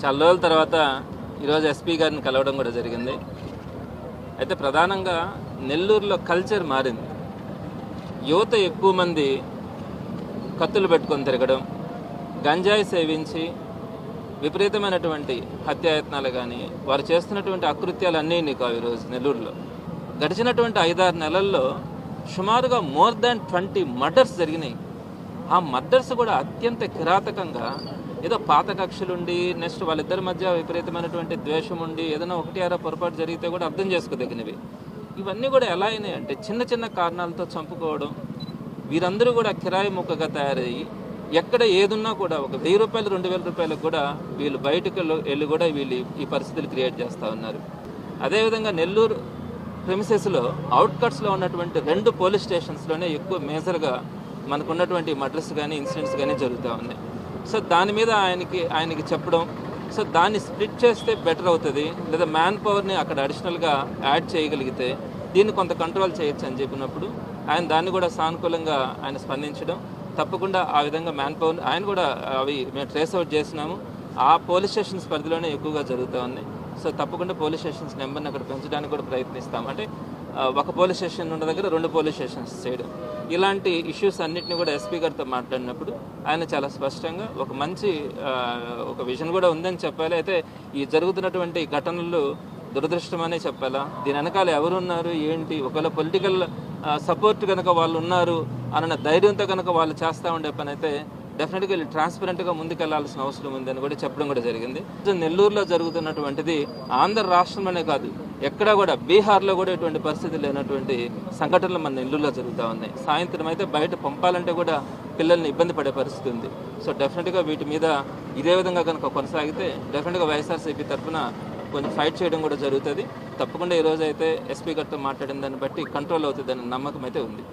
చాలా రోజుల తర్వాత ఈరోజు ఎస్పీ గారిని కలవడం కూడా జరిగింది. అయితే ప్రధానంగా నెల్లూరులో కల్చర్ మారింది. యువత ఎక్కువ మంది కత్తులు పెట్టుకొని తిరగడం, గంజాయి సేవించి విపరీతమైనటువంటి హత్యాయత్నాలు కానీ వారు చేస్తున్నటువంటి అకృత్యాలు అన్నీ కావు. ఈరోజు నెల్లూరులో గడిచినటువంటి 5-6 నెలల్లో సుమారుగా మోర్ దాన్ 20 మర్డర్స్ జరిగినాయి. ఆ మర్డర్స్ కూడా అత్యంత కిరాతకంగా, ఏదో పాత కక్షలుండి నెక్స్ట్ వాళ్ళిద్దరి మధ్య విపరీతమైనటువంటి ద్వేషం ఉండి ఏదైనా 1-6 పొరపాటు జరిగితే కూడా అర్థం చేసుకోదగినవి. ఇవన్నీ కూడా ఎలా అయినాయి అంటే చిన్న చిన్న కారణాలతో చంపుకోవడం. వీరందరూ కూడా కిరాయి ముక్కగా తయారయ్యి ఎక్కడ ఏదున్నా కూడా ఒక 1000 రూపాయలు 2000 రూపాయలకు కూడా వీళ్ళు బయటకు వెళ్ళి కూడా వీళ్ళు ఈ పరిస్థితులు క్రియేట్ చేస్తూ ఉన్నారు. అదేవిధంగా నెల్లూరు ప్రెమిసెస్లో అవుట్కట్స్లో ఉన్నటువంటి 2 పోలీస్ స్టేషన్స్లోనే ఎక్కువ మేజర్గా మనకున్నటువంటి మర్డర్స్ కానీ ఇన్సిడెంట్స్ కానీ జరుగుతూ ఉన్నాయి. సో దాని మీద ఆయనకి చెప్పడం, సో దాన్ని స్ప్లిట్ చేస్తే బెటర్ అవుతుంది, లేదా మ్యాన్ పవర్ని అక్కడ అడిషనల్గా యాడ్ చేయగలిగితే దీన్ని కొంత కంట్రోల్ చేయొచ్చు అని చెప్పినప్పుడు ఆయన దాన్ని కూడా సానుకూలంగా ఆయన స్పందించడం, తప్పకుండా ఆ విధంగా మ్యాన్ పవర్ ఆయన కూడా అవి మేము ట్రేస్ అవుట్ చేసినాము. ఆ పోలీస్ స్టేషన్స్ పరిధిలోనే ఎక్కువగా జరుగుతూ ఉన్నాయి. సో తప్పకుండా పోలీస్ స్టేషన్స్ నెంబర్ని అక్కడ పెంచడానికి కూడా ప్రయత్నిస్తాం. అంటే ఒక పోలీస్ స్టేషన్ ఉన్న దగ్గర 2 పోలీస్ స్టేషన్స్ చేయడం, ఇలాంటి ఇష్యూస్ అన్నింటినీ కూడా ఎస్పీ గారితో మాట్లాడినప్పుడు ఆయన చాలా స్పష్టంగా ఒక మంచి ఒక విజన్ కూడా ఉందని చెప్పాలి. అయితే ఈ జరుగుతున్నటువంటి ఘటనలు దురదృష్టమనే చెప్పాలా, దీని వెనకాల ఎవరు ఉన్నారు ఏంటి, ఒకవేళ పొలిటికల్ సపోర్ట్ కనుక వాళ్ళు ఉన్నారు అన్న ధైర్యంతో కనుక వాళ్ళు చేస్తూ ఉండే పని అయితే డెఫినెట్గా వీళ్ళు ట్రాన్స్పరెంట్గా ముందుకెళ్లాల్సిన అవసరం ఉందని కూడా చెప్పడం కూడా జరిగింది. నెల్లూరులో జరుగుతున్నటువంటిది ఆంధ్ర రాష్ట్రంలోనే కాదు, ఎక్కడా కూడా బీహార్లో కూడా ఇటువంటి పరిస్థితి లేనటువంటి సంఘటనలు మన నెల్లూరులో జరుగుతూ ఉన్నాయి. సాయంత్రం అయితే బయట పంపాలంటే కూడా పిల్లల్ని ఇబ్బంది పడే పరిస్థితి ఉంది. సో డెఫినెట్గా వీటి మీద ఇదే విధంగా కనుక కొనసాగితే డెఫినెట్గా వైఎస్ఆర్సీపీ తరఫున కొంచెం ఫైట్ చేయడం కూడా జరుగుతుంది. తప్పకుండా ఈరోజు అయితే ఎస్పీ గారితో మాట్లాడిన దాన్ని బట్టి కంట్రోల్ అవుతుందనే నమ్మకం అయితే ఉంది.